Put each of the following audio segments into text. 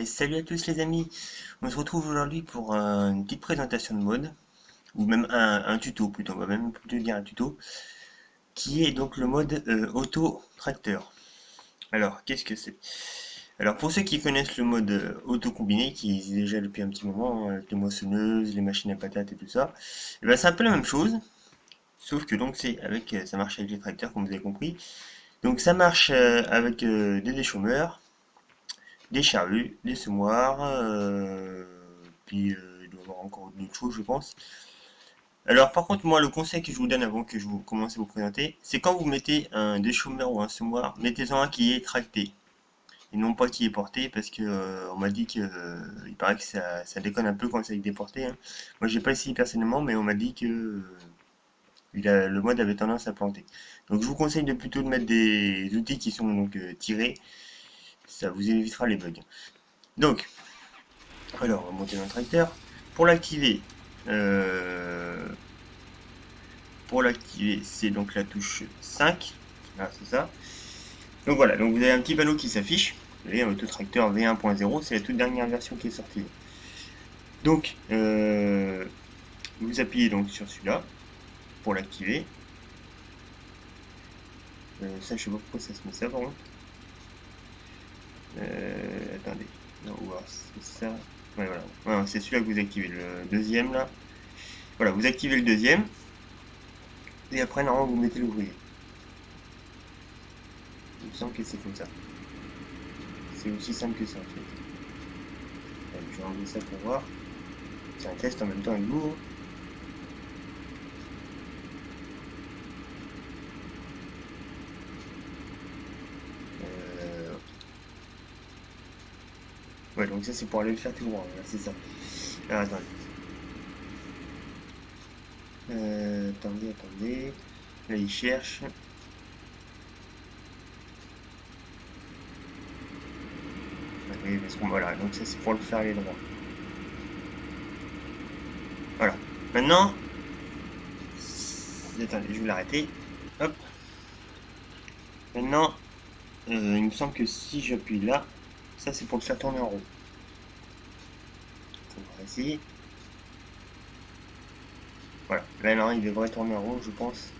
Et salut à tous les amis, on se retrouve aujourd'hui pour une petite présentation de mode, ou même un tuto plutôt, on va même plutôt dire un tuto, qui est donc le mode auto tracteur. Alors, qu'est-ce que c'est? Alors pour ceux qui connaissent le mode auto combiné, qui existe déjà depuis un petit moment, avec les moissonneuses, les machines à patates et tout ça, et ben c'est un peu la même chose, sauf que donc c'est avec, ça marche avec les tracteurs comme vous avez compris. Donc ça marche avec des déchômeurs, des charrues, des semoirs, puis il doit y avoir encore d'autres choses, je pense. Alors, par contre, moi, le conseil que je vous donne avant que je vous commence à vous présenter, c'est quand vous mettez un déchômeur ou un semoir, mettez-en un qui est tracté et non pas qui est porté, parce que on m'a dit que il paraît que ça déconne un peu quand c'est déporté, hein. Moi, j'ai pas essayé personnellement, mais on m'a dit que le mode avait tendance à planter. Donc, je vous conseille de plutôt de mettre des outils qui sont donc tirés, ça vous évitera les bugs. Donc, alors, on va monter dans le tracteur. Pour l'activer, euh, c'est donc la touche 5. Voilà, c'est ça. Donc voilà, donc vous avez un petit panneau qui s'affiche. Vous voyez, un autotracteur V1.0, c'est la toute dernière version qui est sortie. Donc, vous appuyez donc sur celui-là pour l'activer. Ça, je sais pas pourquoi ça se met ça, par contre. Attendez. Non, c'est ça. Ouais, voilà. Ouais, c'est celui-là que vous activez. Le deuxième, là. Voilà, vous activez le deuxième. Et après, normalement, vous mettez l'ouvrier. Il me semble que c'est comme ça. C'est aussi simple que ça, en fait. Je vais enlever ça pour voir. C'est un test en même temps avec vous. Euh, Ouais, donc ça, c'est pour aller le faire tout droit. Voilà, c'est ça. Alors, attendez. Attendez. Là, il cherche. Oui, parce qu'on voilà, donc ça c'est pour le faire aller droit. Voilà. Maintenant, attendez, je vais l'arrêter. Hop. Maintenant, il me semble que si j'appuie là, ça c'est pour le faire tourner en rond. On va voir ici. Voilà. Là, non, il devrait tourner en rond, je pense.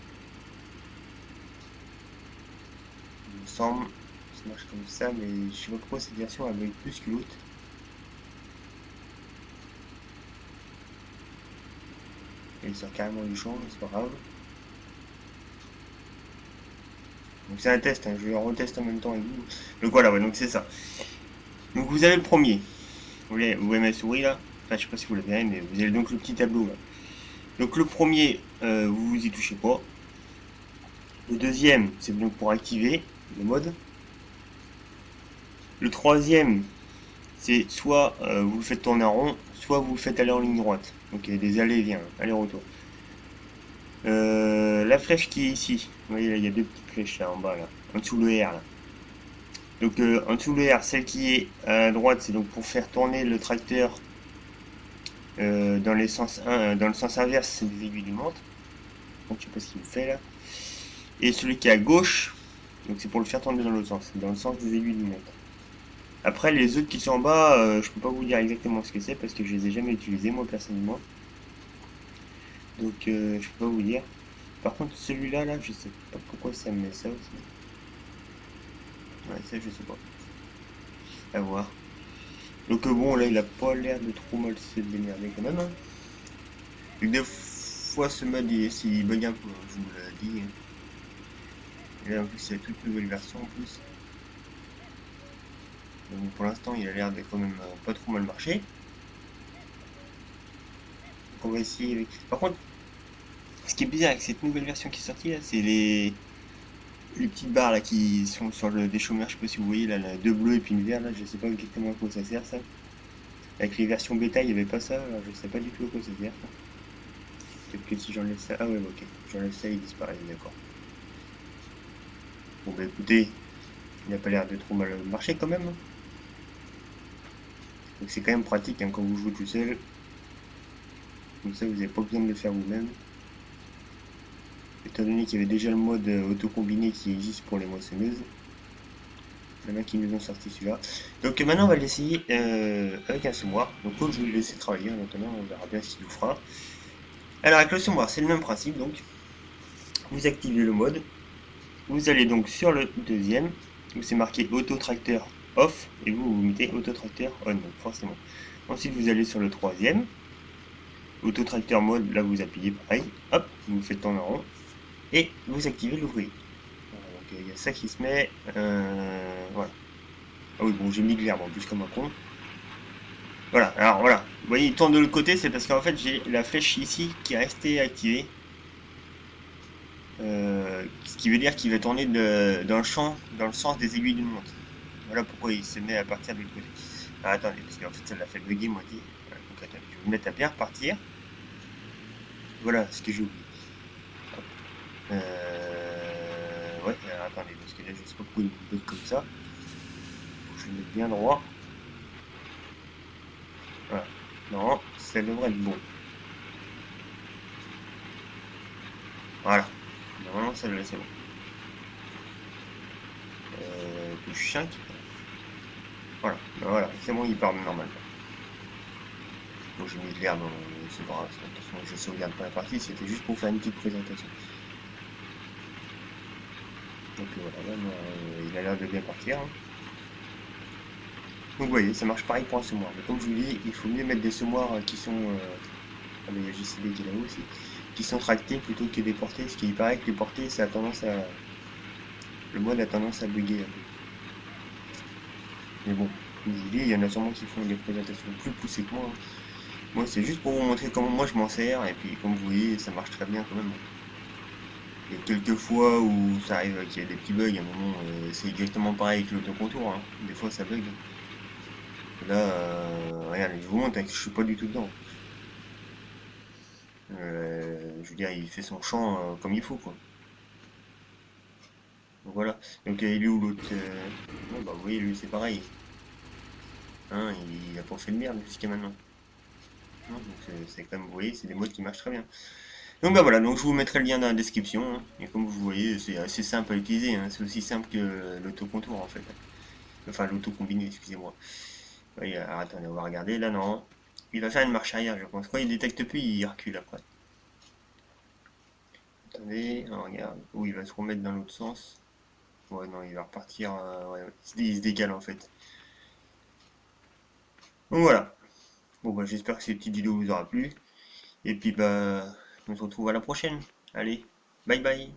Il me semble. Ça marche comme ça, mais je sais pas pourquoi cette version elle bug plus que l'autre. Il sort carrément du champ, c'est pas grave. Donc c'est un test, hein, je vais retester en même temps avec vous. Donc voilà, ouais, donc c'est ça. Donc vous avez le premier. Vous voyez ma souris là? Enfin, je sais pas si vous la verrez, mais vous avez donc le petit tableau là. Donc le premier, vous vous y touchez pas. Le deuxième, c'est donc pour activer le mode. Le troisième, c'est soit vous le faites tourner en rond, soit vous le faites aller en ligne droite. Donc il y a des allers-et-viens, aller-retour. La flèche qui est ici, vous voyez là, il y a deux petites flèches là en bas là, en dessous le R là. Donc en dessous le R, celle qui est à droite, c'est donc pour faire tourner le tracteur dans le sens inverse, c'est des aiguilles du montre. Donc je sais pas ce qu'il me fait là. Et celui qui est à gauche, donc c'est pour le faire tourner dans l'autre sens, dans le sens des aiguilles du montre. Après les autres qui sont en bas, je peux pas vous dire exactement ce que c'est parce que je les ai jamais utilisés moi personnellement. Donc je peux pas vous dire. Par contre celui-là là, je sais pas pourquoi ça me met ça aussi. Ouais, ça je sais pas. À voir. Donc bon là il a pas l'air de trop mal se démerder quand même, hein. Et des fois ce mode il bug un peu, hein, je vous l'ai dit, hein. Et là en plus c'est toute nouvelle version en plus. Donc pour l'instant il a l'air de quand même pas trop mal marcher. Donc on va essayer avec. Par contre, ce qui est bizarre avec cette nouvelle version qui est sortie là, c'est les petites barres là qui sont sur le déchômeur, je sais pas si vous voyez là, deux bleus et puis une verte là, je sais pas exactement à quoi ça sert ça. Avec les versions bêta il n'y avait pas ça, alors je sais pas du tout à quoi ça sert. Peut-être que si j'enlève ça. Ah ouais ok, j'enlève ça il disparaît, d'accord. Bon bah écoutez, il n'a pas l'air de trop mal marcher quand même, hein. Donc c'est quand même pratique hein, quand vous jouez tout seul. Comme ça vous n'avez pas besoin de le faire vous-même. Étant donné qu'il y avait déjà le mode auto-combiné qui existe pour les moissonneuses. Il y en a qui nous ont sorti celui-là. Donc maintenant on va l'essayer avec un semoir. Donc je vais le laisser travailler en attendant, on verra bien s'il nous fera. Alors avec le semoir c'est le même principe, donc vous activez le mode, vous allez donc sur le deuxième, où c'est marqué auto tracteur off, et vous mettez auto tracteur on, donc forcément. Ensuite vous allez sur le troisième, auto tracteur mode, là vous appuyez pareil, hop, vous faites tourner en rond, et vous activez l'ouvrier. Voilà, donc il y a ça qui se met, voilà. Ah oui, bon, j'ai mis de l'herbe en plus comme un con. Voilà, alors voilà. Vous voyez, il tourne de l'autre côté, c'est parce qu'en fait, j'ai la flèche ici qui est restée activée. Ce qui veut dire qu'il va tourner dans le champ, dans le sens des aiguilles d'une montre. Voilà pourquoi il se met à partir de l'autre côté. Alors attendez, parce qu'en fait, ça l'a fait bugger moitié. Voilà, donc attendez, je vais me mettre à bien repartir. Voilà ce que j'ai oublié. Ouais, alors attendez, parce que là, je sais pas pourquoi il bug comme ça. Je vais me mettre bien droit. Voilà. Non, ça devrait être bon. Voilà. Normalement, ça c'est bon. Touche 5. Voilà. Ben voilà, c'est bon, il part normalement. Donc j'ai mis de l'herbe, c'est pas grave. De toute façon, je sauvegarde pas la partie, c'était juste pour faire une petite présentation. Donc voilà, là, il a l'air de bien partir. Hein. Donc vous voyez, ça marche pareil pour un semoir. Mais comme je vous dis, il faut mieux mettre des semoirs qui sont... ah, mais il y a JCB qui est là-haut aussi. Qui sont tractés plutôt que des portés. Ce qui paraît que les portés, ça a tendance à... Le mode a tendance à bugger un peu. Mais bon, comme je vous dis, il y en a sûrement qui font des présentations plus poussées que moi. Hein. Moi, c'est juste pour vous montrer comment moi je m'en sers. Et puis, comme vous voyez, ça marche très bien quand même. Il y a quelques fois où ça arrive qu'il y a des petits bugs. À un moment, c'est exactement pareil avec l'autocontour. Hein. Des fois, ça bug. Là, regarde, je vous montre hein, que je suis pas du tout dedans. Je veux dire, il fait son champ comme il faut, quoi. Donc voilà. Donc il est où l'autre bon, bah, vous voyez, lui, c'est pareil. Hein, il a pas fait de merde jusqu'à maintenant. Non, donc c'est quand même, vous voyez, c'est des modes qui marchent très bien. Donc bah voilà, donc je vous mettrai le lien dans la description. Hein. Et comme vous voyez, c'est assez simple à utiliser. Hein. C'est aussi simple que l'autocontour en fait. Enfin, l'auto-combiné, excusez-moi. Oui, alors, attendez, on va regarder. Là, non. Il va faire une marche arrière, je pense. Quand il détecte plus, il recule après. Attendez, on regarde. Où il va se remettre dans l'autre sens. Ouais, non, il va repartir. Ouais, il se décale en fait. Donc voilà. Bon, bah, j'espère que cette petite vidéo vous aura plu. Et puis, bah, on se retrouve à la prochaine. Allez, bye bye.